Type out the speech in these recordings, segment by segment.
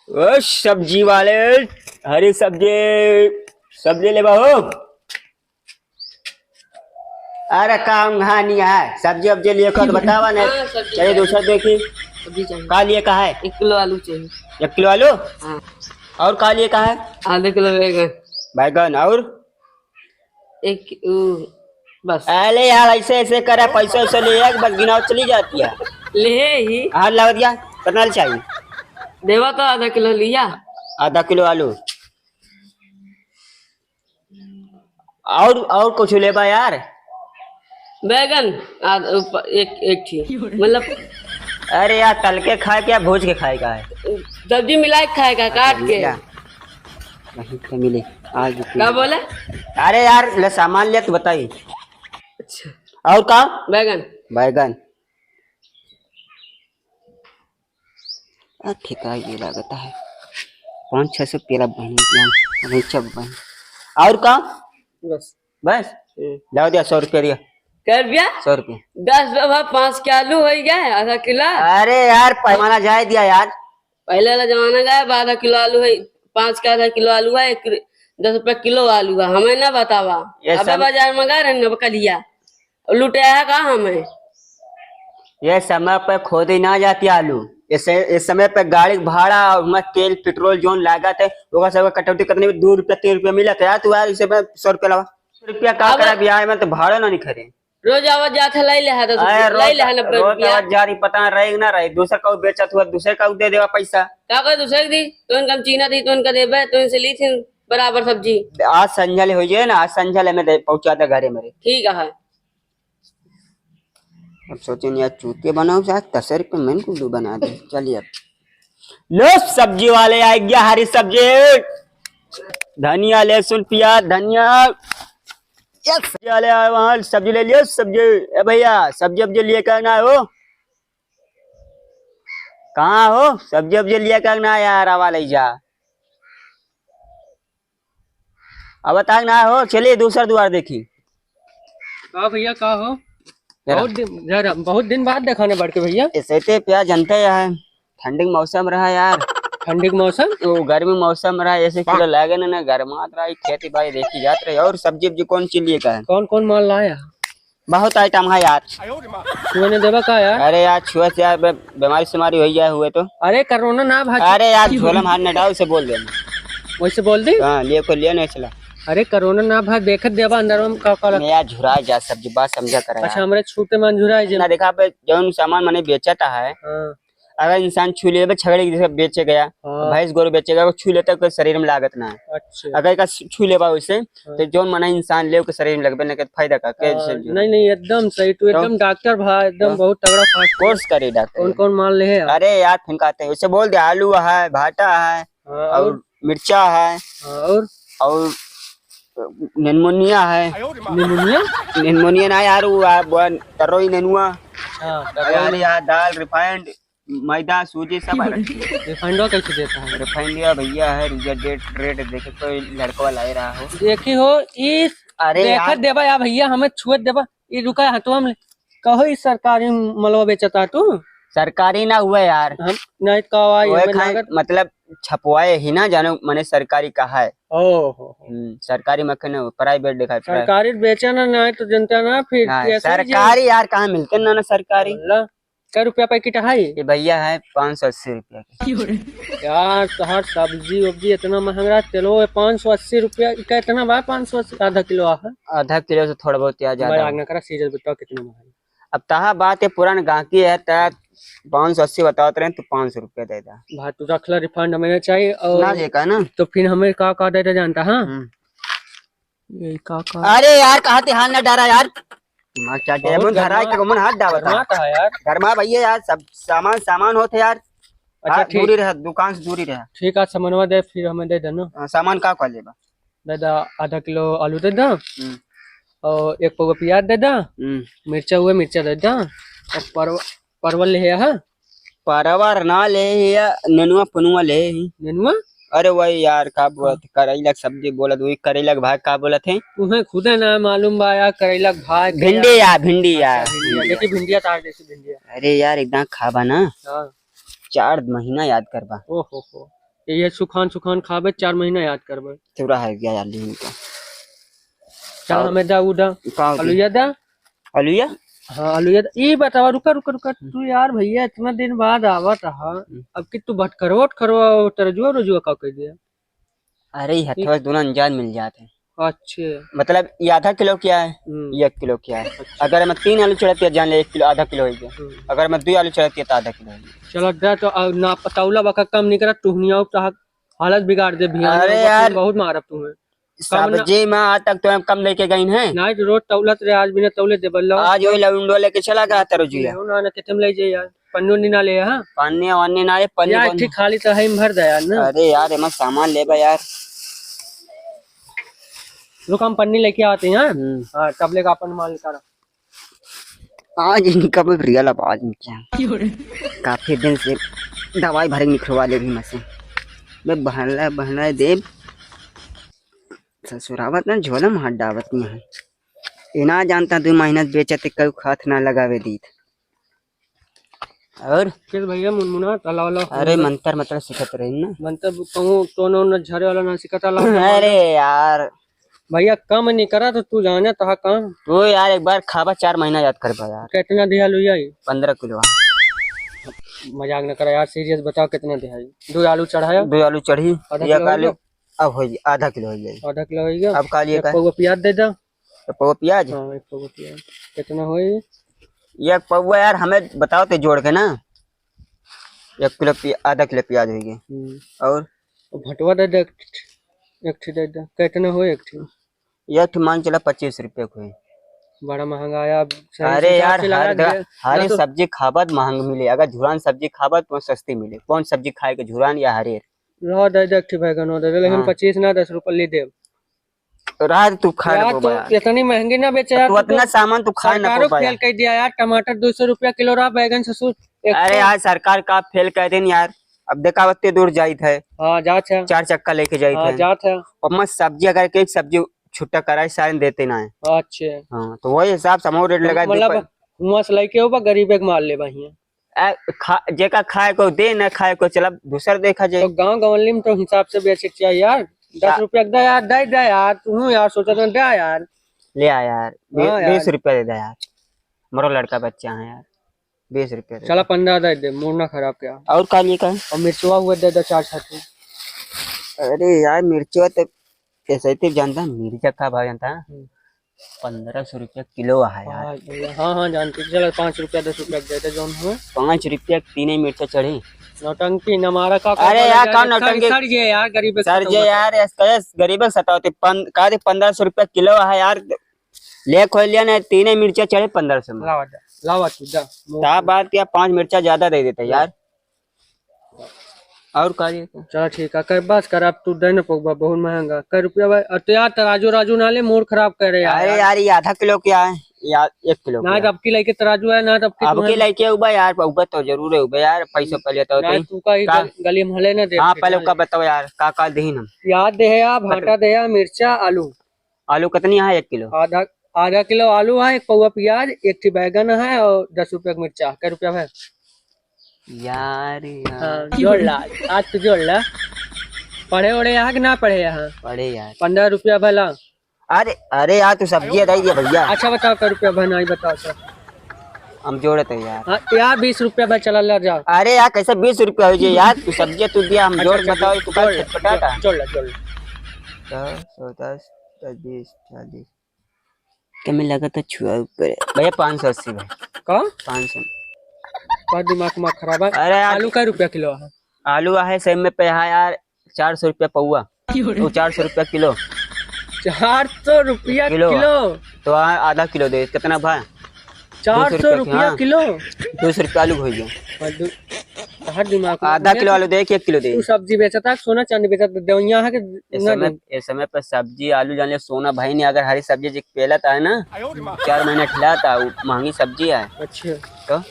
ओ सब्जी वाले, हरी सब्जी सब्जी ले बहू। अरे काम कहानी है, सब्जी वब्जी लिए तो बतावा नहीं। हाँ, सब्जी चलिए दूसरा देखिए। सब्जी चाहिए। का लिए का है? 1 किलो आलू चाहिए। 1 किलो आलू। हाँ। और का लिए का है? आधा किलो बैगन। बैगन और बस। अरे यार ऐसे ऐसे करे, पैसे वैसे ले बस गिनाव चली जाती है। ले ही हाँ लगा दिया। कितना चाहिए? देवा तो आधा किलो लिया। आधा किलो आलू। और कुछ लेबा यार? बैगन एक एक थी मतलब अरे यार तल के खाए क्या भूज के खाए का है? सब्जी मिला के खाएगा काट के। वहीं पे मिले आज। क्या बोले? अरे यार ले सामान ले तो बताइए। अच्छा और का? बैगन। बैगन। ठीक है, ये लगता है 500-600 पेरा बहनी बहन। और का? बस बस जाओ दिया 100 रुपया दिया। कर दिया 100 रुपया। 10 बाबा 5 के आलू हो गए आधा किलो। अरे यार पैमाना जाए दिया यार। पहले वाला जमाना गया आधा किलो आलू है 5 का आधा किलो आलू है 10 रुपया किलो आलू है हमें ना बतावा। अब बाजार में गए रहे कलिया लुटे है का हमें। ये समय पे खोद ही ना जाती आलू। इस समय पे गाड़ी भाड़ा और तेल पेट्रोल जोन लागत है वो सब कटौती करने में 2 रुपया 3 रुपया मिला था यार। तू यार इसे 100 रुपया लगा 100 रुपया का करा बिहार में तो भाड़ा ना नहीं खरे। रोज आवाज जाते लै ले है 10 रुपया लै ले है 90 रुपया। जा रही पता रही ना रही दूसरा का बेचा हुआ दूसरे का दे देगा पैसा। क्या कर दूसरे दी तो इनका चीना थी तो इनका देबे तो इनसे ली थी बराबर सब्जी। आज संझल हो जाए ना, आज संझल में पहुंचा दे घरे मेरे। ठीक है। अब सोचे यार चूते बनाओ आज 10 रुपये मैंने कुल्लू बना दे। चलिए अब लो सब्जी वाले आ गया, हरी सब्जी धनिया लहसुन प्याज धनिया। सब्जी वाले आए वहां सब्जी ले लियो सब्जी। ए भैया सब्जी वब्जी लिए करना हो? कहाँ हो? सब्जी वब्जी लिए करना यार आवा ले जा। अब बता ना हो। चलिए दूसरा द्वार देखी। का भैया का हो बहुत दिन बाद देखा ना बढ़ के भैया। ऐसे प्याज जनते है ठंडी का मौसम रहा यार। ठंडी का मौसम तो गर्मी मौसम रहा ऐसे किलो लागे ना गर्मात रहा खेती भाई देखी जात रही। और सब्जी वब्जी कौन चीज लिए का है? कौन कौन माल लाया? बहुत आइटम है यार। छुए ने देवा का यार? अरे यार छुआ से यार बीमारी सीमारी हो जाए हुए तो। अरे कोरोना ना भाग। अरे यार झोला मार न डाल से बोल देना। वैसे बोल दी। हाँ लिए को लिए नहीं चला। अरे कोरोना ना भाग देखत देवा अंदर में का यार झुरा जा सब्जी बात समझा कर। अच्छा हमरे छूटे मन झुरा है ना देखा पे जौन सामान मैंने बेचा है। अगर इंसान छू ले छगड़े जैसे बेचे गया भैंस गोरू बेचेगा वो छू लेता है शरीर में लागत ना है। अच्छा अगर का छू ले उसे तो जौन मना इंसान ले शरीर में लगबे ना फायदा का नहीं नहीं एकदम सही तू एकदम डॉक्टर भाई एकदम बहुत तगड़ा कोर्स करे डॉक्टर। कौन कौन माल ले है? अरे यार फिर कहते हैं उसे बोल दे आलू है भाटा है और मिर्चा है और निमोनिया है। निमोनिया ना यार वो तरोई नेनुआ यार दाल रिफाइंड मैदा सूजी सब है। रिफाइंड कैसे देता है? रिफाइंड भैया है रेट देखे तो लड़का ला रहा हो देखी हो इस। अरे देखत देवा यार भैया हमें छुएत देवा ये रुका हटवा में कहो इस सरकारी मलवा बेचता तू। सरकारी ना हुआ यार हम नहीं कहा मतलब छपवाए ही ना जानो मैंने सरकारी कहा है। ओहो सरकारी मक्खन प्राइवेट देखा सरकारी बेचना ना तो जनता ना फिर सरकारी यार कहाँ मिलते ना सरकारी। क्या रुपया पैकेट है ये भैया है 580 रुपया यार। तो हर सब्जी वब्जी इतना महंगा तेलो 580 रुपया का इतना बा 580 आधा किलो है। आधा किलो से थोड़ा बहुत यार ज्यादा सीरियल बताओ कितना महंगा। अब तहा बात है पुरान गाहकी है 580 बताते रहे तो 500 रुपया दे दा भाई तू रख ला रिफंड हमें चाहिए और ना देखा ना तो फिर हमें का दे जानता हाँ ये का। अरे यार कहा थे हाथ न डारा यार मन हाथ डावता है यार घरमा भैया यार सब सामान होते यार। अच्छा दूरी रहा दुकान से दूरी रहा। ठीक है सामानवा दे फिर हमें दे देना। सामान का लेबा दे दा आधा किलो आलू दे दा और 1 पौवा प्याज दे दा मिर्चा हुए मिर्चा दे दा और परवल ले है। परवर ना ले नेनुआ पनुआ ले नेनुआ। अरे वही यार का बोलत करेला सब्जी बोलत वही करेला का भाग का बोलत है तुम्हें खुद ना मालूम बा यार करेला का भाग भिंडी यार भिंडी यार देखी भिंडिया तार जैसी भिंडिया। अरे यार एकदम खाबा ना 4 महीना याद करबा। ओहो ये सुखान खाबे 4 महीना याद करबे। चूड़ा है क्या यार लीन का। चल हमें दा उड़ा अलुया दा। अलुया हाँ अलुया ये बतावा। रुका तू यार भैया इतना दिन बाद आवत हा। अब कि तू भटकरवट करवा तरजुआ रजुआ का कह दिया। अरे हथवा दोनों अनजान मिल जाते हैं। अच्छे मतलब ये आधा किलो क्या है, ये 1 किलो क्या है। अगर मैं 3 आलू चढ़ाती है जान ले 1 किलो आधा किलो हो गया। अगर मैं 2 आलू चढ़ाती है तो आधा किलो हो गया। चलो दा तो ना पताउला बका कम नहीं करा टुहनिया हालत बिगाड़ दे भी। अरे यार बहुत मारब तुम्हें सब्जी में आज तक तो हम कम लेके गई हैं। नहीं तो रोज तौलत रे आज बिना तौले दे बल्ला। आज वही लवंडो लेके चला गया तरजुआ। ना ना कितने ले जाए यार पन्नू नी ना ले। हां पानी वानी ना ले पन्नी यार ठीक खाली तो है भर दे यार ना। अरे यार एमा सामान ले बा यार। रुक हम पन्नी लेके आते हैं। हां तब लेकर अपन माल करा। आज इनका भी रियल आवाज में क्या काफी दिन से दवाई भरे निखरवा ले रही मसे मैं बहना दे ससुरावत ना झोला में हाथ डावत नहीं है। इना जानता 2 महीना बेचते कई खात ना लगावे दी। और किस भैया मुनमुना तलावला। अरे मंत्र मतलब सिखत रही ना। मंत्र कहूं तो न झरे वाला ना सिखता ला। अरे यार भैया कम नहीं करा तो तू जाने तहा काम तो यार एक बार खाबा 4 महीना याद कर बा यार। कितना दिया लुया 15 किलो। मजाक न करा यार सीरियस बताओ कितना दिया। 2 आलू चढ़ाया 2 आलू चढ़ी एक आलू अब हो आधा किलो हो जाए। आधा किलो हो गया। अब का लिए पौवा प्याज दे दो। पौवा प्याज। हां एक पौवा प्याज कितना होई। एक पौवा यार हमें बताओ ते जोड़ के ना 1 किलो आधा किलो प्याज हो गया। और भटवा दे दे एक ठी दे दे कितना हो एक ठी। ये मान चला 25 रुपए को। बड़ा महंगा आया। अरे यार हरी सब्जी खाबत महंग मिले। अगर झुरान सब्जी खाबत तो सस्ती मिले। कौन सब्जी खाए के झुरान या हरेर लो दे दे ठी बैगन दे दे लेकिन 25 ना 10 रुपए ले दे। रात तू खा ले तो इतनी महंगी ना बेचे यार। तू इतना सामान तू खा ना सरकार फेल कर दिया यार। टमाटर 200 रुपया किलो रहा बैगन 100। अरे यार सरकार का फेल कर देन यार। अब देखा वत्ते दूर जाइत है। हां जात है 4 चक्का लेके जाइत है। जात है और मत सब्जी अगर एक सब्जी छुट्टा कराए सारे देते ना है। अच्छे हां तो वही हिसाब से रेट लगा दे। मतलब हुआस लेके ऊपर गरीब एक माल ले बहिया जेका खाए को दे ना खाए को चला दूसर देखा जाए। तो गांव गवली में तो हिसाब से बेचे चाहिए यार। 10 रुपया दे यार दे यार तू यार सोचा तो दे यार ले आ यार 20 रुपया दे दे यार। मरो लड़का बच्चा है यार 20 रुपया चला 15 दे दे मूड ना खराब क्या। और का लिए का और मिर्चवा हुआ दे दे 4 छाती। अरे यार मिर्चवा तो कैसे तो जानता मिर्चा का भाव जानता 1500 रुपया किलो है यार। हाँ जानती। चलो 5 रुपया 10 रुपया दे दे जोन हुए 5 रुपया 3 मिर्चा चढ़ी। नौटंकी न हमारा का। अरे यार कौन नौटंकी सर ये यार गरीब सर जे यार गरीब सतावते 1500 रुपया किलो है यार। ले खोल लिया ना 3 मिर्चा चढ़े 1500 में। लावा तू दा ता बात या 5 मिर्चा ज्यादा दे देते यार। और का चलो ठीक है कर बस कर। अब तू दे न पौवा बहुत महंगा कर रुपया भाई। और यार तराजू नाले मूड खराब करे यार। अरे यार ये आधा किलो क्या है यार 1 किलो ना तब की लेके तराजू है ना तब की अब के लेके उबा यार उबा तो जरूर है उबा यार पैसा पहले तो तू का गली महले ना दे। हां पहले का बताओ यार का दीन हम प्याज दे या भाटा दे या मिर्चा आलू। आलू कितनी है 1 किलो। आधा किलो आलू है 1 पौवा प्याज 1 ठी बैगन है और 10 रुपया का मिर्चा। क्या रुपया है यार जोड़ ला आज तो जोड़ ला। पढ़े ओढ़े यहाँ कि ना पढ़े यहाँ पढ़े यार 15 रुपया भला। अरे यार तू सब्जी दे दिया भैया। अच्छा बताओ क्या रुपया भना बताओ सर हम जोड़े थे यार। हाँ यार 20 रुपया भाई चला ला जा। अरे यार कैसे 20 रुपया हो जाए यार तू सब्जी तू दिया हम जोड़ बताओ तू का छटपटाटा जोड़ ला 10 10 20 40 क्या मैं लगा था छुआ ऊपर भैया 580 भाई का 500 का दिमाग में खराब है। अरे आलू का रुपया किलो है। आलू है सेम में पे है यार 400 रुपया पौवा तो 400 रुपया किलो 400 रुपया किलो तो आधा किलो दे कितना भाई 400 रुपया किलो 200 रुपया आलू हो गया। हर दिमाग आधा किलो आलू दे 1 किलो दे। तू सब्जी बेचता सोना चांदी बेचता दे यहाँ है कि इस समय पर सब्जी आलू जान ले सोना भाई नहीं। अगर हरी सब्जी जो पहला है ना 4 महीना खिलाता महंगी सब्जी है। अच्छा तो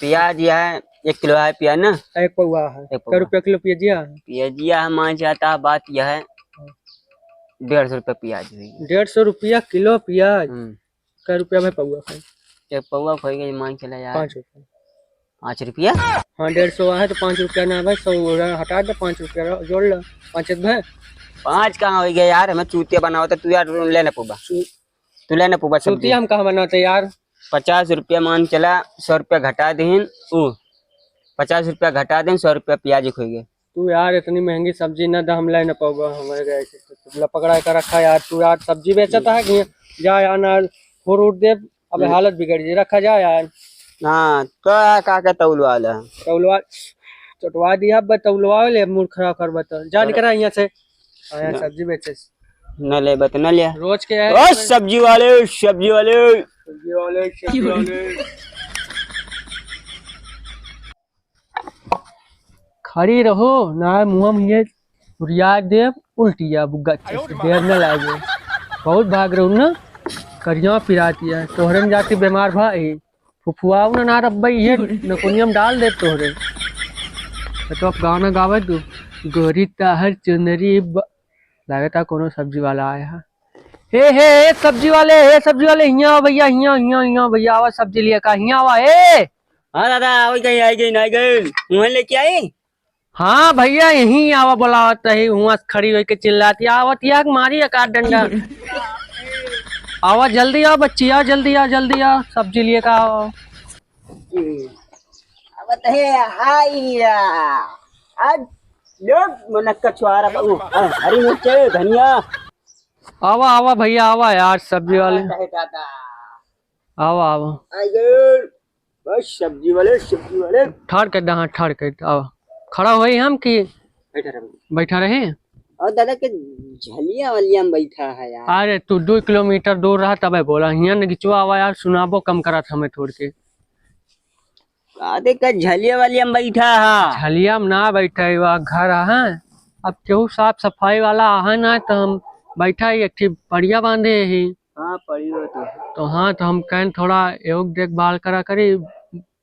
प्याज है 1 किलो है प्याज ना 1 पौवा है। क्या रुपया किलो प्याजिया है मान जाता बात यह है 150 रुपया प्याज हुई 150 रुपया किलो प्याज। क्या रुपया भाई पौवा है 1 पौवा खोई गई मान चला यार 5 रुपया 5 रुपया। हाँ 150 है तो 5 रुपया ना भाई, 100 हटा दे, 5 रुपया जोड़ लो, 5 भाई। 5 कहाँ हो गया यार, हमें चूतिया बनाओ तो तू यार लेना पुबा, तू लेना पुबा सब्जी। चूतिया हम कहाँ बनाते यार। 50 रुपया मान चला, 100 रुपया घटा दें, 50 रुपया घटा दें, 100 रुपया प्याज खो गए। तू यार इतनी महंगी सब्जी ना हम ले ना पाऊंगा, हमारे गए तो पकड़ा कर रखा यार। तू यार सब्जी बेचता है कि जा यार ना फ्रूट दे, अब हालत बिगड़ गई, रखा जा यार। हाँ तो का तौलवा ला, तौलवा चटवा दिया, अब तौलवा ले, मूड खराब कर बता, जा निकल यहाँ से। यार सब्जी बेचे न ले बत न ले रोज के ओ सब्जी वाले, सब्जी वाले, सब्जी वाले, सब्जी वाले। खड़ी रहो ना मुँह में ये उरिया दे, उल्टिया बुग्गा देर न लागे, बहुत भाग रहा ना, करिया पिराती है तोहरे जाती बीमार भाई, फुफुआ ना रब्बई ये नकुनियम डाल दे तोहरे। तो अब गाना गावे तू, गोरी ताहर चुनरी लगता कोनो सब्जी वाला आया है। हे सब्जी वाले, हे सब्जी वाले, हिया भैया, हिया भैया, आवा सब्जी लिया का, हिया आवा। हाँ दादा आई गई, आई गई, आई गई, मुँह लेके आई। हाँ भैया यही आवा बोलावत है, हुआ खड़ी होके के चिल्लाती आवत या मारी का डंडा। आवा जल्दी आओ बच्ची, आओ जल्दी आओ, जल्दी आओ, सब्जी लिए का आओ। आवत है हाय आज लोग मुनक्का छुआरा बाबू, हरी मिर्च, धनिया। आवा आवा भैया आवा यार सब्जी वाले, आवा आवा। आई गई बस सब्जी वाले, सब्जी वाले। ठाड़ कर हाँ ठाड़ कर आवा, खड़ा हुई हम कि बैठा रहे। और दादा के झलिया वालिया में बैठा है यार। अरे तू 2 किलोमीटर दूर रहा तब बोला, यहाँ नगिचवा आवा यार, सुनाबो कम करा था हमें थोड़ के। आधे का झलिया वालिया में बैठा है, झलिया में ना बैठा है, घर है। अब केहू साफ सफाई वाला है ना, तो हम बैठा ही एक पड़िया बांधे ही। हाँ पड़ी हो तो हाँ तो हम कहें थोड़ा योग देखभाल करा करी,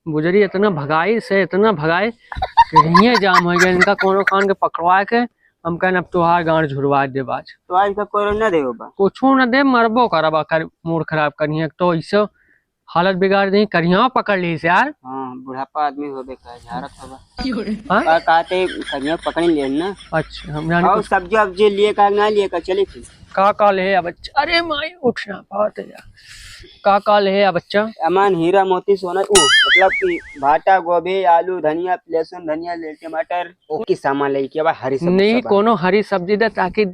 गुजरी इतना भगाई से, इतना भगाई कि जाम हो गया, इनका कोनो खान के पकड़वा के हम कहन अब तुहार गांड झुरवा दे बाज। तो आज का कोरोना दे कुछ न दे, मरबो करबा कर, मूड खराब करिए तो इससे हालत बिगाड़ दी, करिया पकड़ ली यार। हाँ बुढ़ापा आदमी हो बेकार झारत होगा। हाँ कहते करिया पकड़ ले ना। अच्छा हम और सब्जी वब्जी लिए का ना लिए का चले फिर का ले अब बच्चा, अरे माई उठना बात है यार, का ले अब बच्चा। अमान हीरा मोती सोना, मतलब कि भाटा, गोभी, आलू, धनिया, लहसुन, धनिया, टमाटर की सामान लेके अब हरी सब्जी नहीं कोनो हरी सब्जी दे ताकि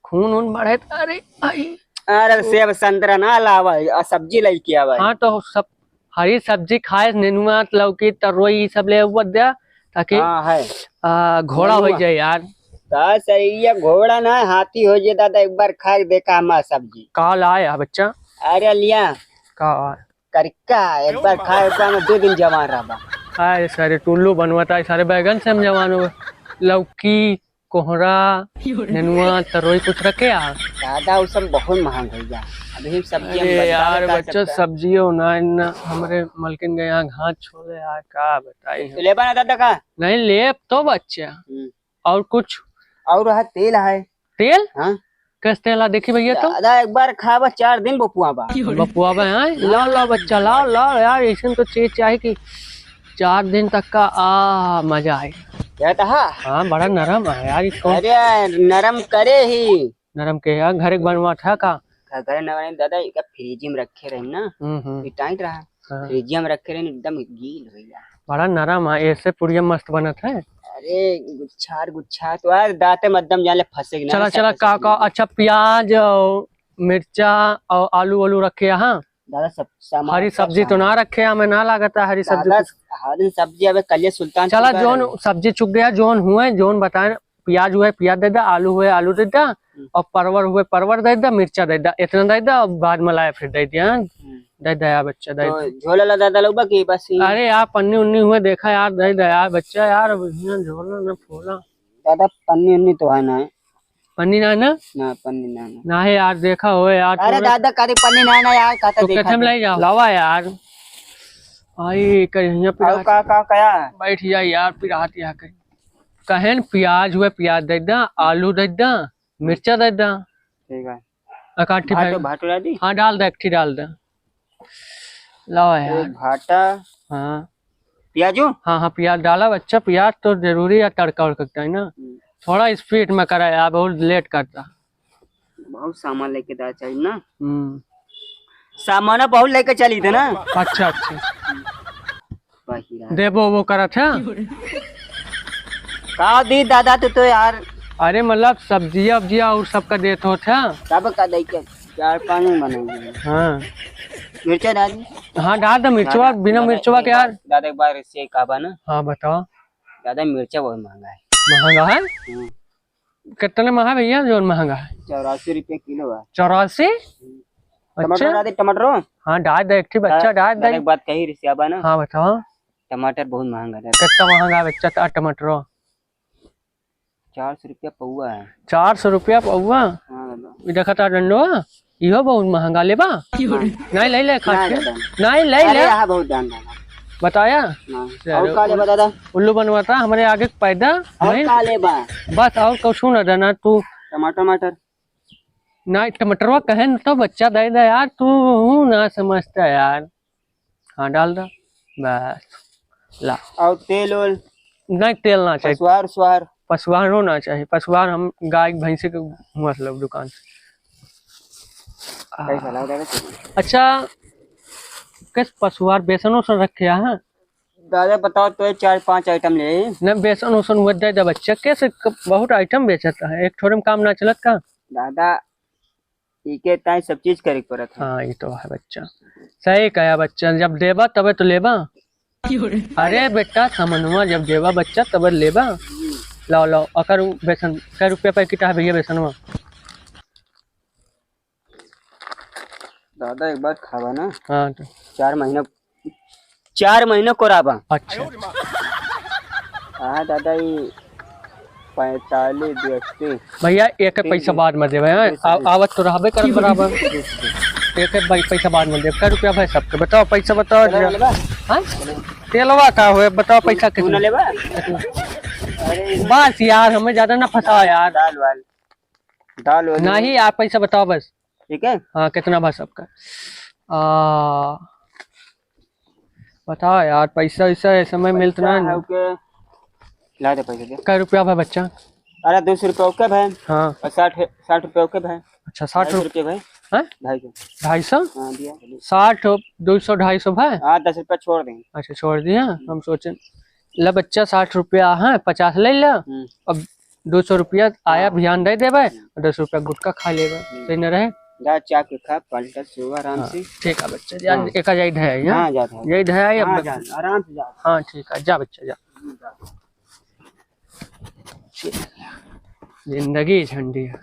खून उन बढ़े। अरे आई अरे सेब संतरा ना लावा, सब्जी लेके आवा। हाँ तो सब हरी सब्जी खाए, नेनुआ, लौकी, तरोई सब ले दे ताकि घोड़ा हो जाए यार। सही है, घोड़ा ना हाथी हो जाए दादा, एक बार खा देखा हमारा सब्जी। का लाया बच्चा? अरे लिया का करिका, एक बार खाए 2 दिन जवान रहा। अरे सारे टुल्लू बनवाता है, सारे बैगन से हम जवान हो। लौकी, कोहरा, नेनुआ, तरोई कुछ रखे यार दादा, वो सब बहुत महंग हो गया अभी सब्जी। अरे यार बच्चा सब्जियों ना हमारे मलकिन के यहाँ घास छोले यार, का बताई तो ले बना दादा का नहीं ले तो बच्चा। और कुछ और है तेल है, तेल हाँ कैसे तेल देखी भैया तो दादा एक बार खावा 4 दिन बपुआ लाओ लाओ बच्चा, लाओ लाओ यार, ऐसे तो चीज चाहिए कि 4 दिन तक का मजा आए। हाँ बड़ा नरम है यार इसको। अरे नरम करे ही, नरम के यार घर बनवा था का घर नवा दादा, फ्रिज में रखे रहे ना, टाइट रहा, फ्रिज में रखे रहे एकदम गील हो गया। बड़ा नरम है, ऐसे पुड़िया मस्त बनत है। अरे गुच्छा तो यार दांते मध्यम जाले फंसे। चला चला का अच्छा प्याज और मिर्चा और आलू वालू रखे यहाँ दादा, सब हरी सब्जी तो ना रखे, हमें ना लागता हरी सब्जी। हरी सब्जी अब कल सुल्तान चला जोन सब्जी चुक गया, जोन हुए जोन बताए, प्याज हुए प्याज दे दा, आलू हुए आलू दे दा, और परवर हुए परवर दे दा, मिर्चा दे दा, इतना दे दा, और बाद में लाया फिर दे दिया, दे दया बच्चा दे झोला दादा लोग की बस। अरे यार पन्नी उन्नी हुए देखा यार, दे दया बच्चा यार, झोला न फूला दादा, पन्नी उन्नी तो है ना, पन्नी ना पन्नी ना है यार, देखा हो यार। अरे दादा कभी पन्नी ना यार, कहता तो कैसे में ले जाओ लावा यार, आई कहीं का बैठ जा यार, पिरात यहाँ कहें प्याज हुए प्याज दे दा, आलू दे दा, मिर्चा दे दा, ठीक है, अकाठी भाटो दी, हाँ डाल दे, एकठी डाल दे, लावा यार भाटा, हाँ प्याजू। हाँ हाँ प्याज डाला बच्चा, प्याज तो जरूरी है तड़का उड़का है ना। थोड़ा स्पीड में करा यार, बहुत लेट करता। बहुत सामान लेके जा चाहिए ना। सामान बहुत लेके चली थे ना। अच्छा अच्छा देवो वो करा था। का दी दादा तो यार। अरे मतलब सब्जिया वब्जिया और सबका देत हो था। सब का दे के 4-5 में बनाएंगे। हाँ मिर्चा डाल। हाँ डाल दो मिर्चवा, बिना मिर्चवा के यार। दादा एक बार इससे काबा ना। हाँ बताओ। दादा मिर्चा बहुत महंगा है। महंगा है? कितने महंगा भैया जो महंगा है? 84 रुपये किलो है। 84? टमाटर डाल दे। टमाटर हाँ डाल दे, एक बच्चा डाल दे। एक बात कही रिसियाबा ना। हाँ बताओ। टमाटर बहुत महंगा है। कितना महंगा है बच्चा टमाटर? 400 रुपया पौवा है। 400 रुपया पौवा? हाँ देखा था डंडवा, इहो बहुत महंगा लेबा। नहीं ले ले खा के। नहीं ले ले। यहाँ बहुत दाम बताया। और का ले दादा? उल्लू बनवाता हमारे आगे पैदा। और का ले बा? बस और कुछ न देना तू। टमाटर नहीं टमाटरवा कहे न तो बच्चा दे दे यार, तू ना समझता यार। हाँ डाल दो बस। ला और तेल ओल? नहीं तेल ना चाहिए। पसवार होना चाहिए। पसवार हम गाय भैंसे के मतलब दुकान से। अच्छा किस पशुआर बेसन उसन रखे हैं? दादा बताओ तो 4-5 आइटम ले। न बेसन उसन हुआ दे बच्चा, कैसे बहुत आइटम बेचता है, एक थोड़े में काम ना चलत का? दादा इके ताई सब चीज करे पड़त है। हाँ ये तो है बच्चा, सही कहा बच्चा, जब देबा तबे तो लेबा। अरे बेटा सामानुआ जब देबा बच्चा तब लेबा। लाओ लाओ अकर बेसन कै रुपया पैकेट है भैया बेसनवा? दादा एक बार खावा ना। हाँ तो 4 महीना कोराबा। अच्छा हाँ दादा ये 45 भैया एक पैसा बाद में देवे। आवत तो रहबे कर बराबर। एक पैसा बाद में देव। कै रुपया भाई सबके बताओ, पैसा बताओ। हाँ तेलवा का हुए बताओ, पैसा कितना लेबा? बस यार हमें ज्यादा ना फंसाओ यार। दाल नहीं यार पैसा बताओ बस। ठीक है। हाँ कितना भाई सबका? बताओ यार, पैसा वैसा ऐसे में मिलता ना। ला दे पैसा दे। कै रुपया भाई बच्चा? अरे 200 रुपये ओके भाई। हाँ और 60 रुपये ओके भाई। अच्छा 60 रुपये भाई। हाँ 250। 250। हाँ दिया। 60 200 250 भाई। हाँ 10 रुपया छोड़ देंगे। अच्छा छोड़ दिया। हम सोचे ले बच्चा 60 रुपया है, 50 ले ला। अब 200 रुपया आया ध्यान दे देवे, 10 रुपया गुटका खा लेगा। सही न रहे? जा चा के खा पलटा सो आराम से। ठीक है बच्चा यार, एक जाइद है हां जाता है। जाइद है अब आराम से जा। हाँ ठीक है जा बच्चा जा। जिंदगी झंडी है।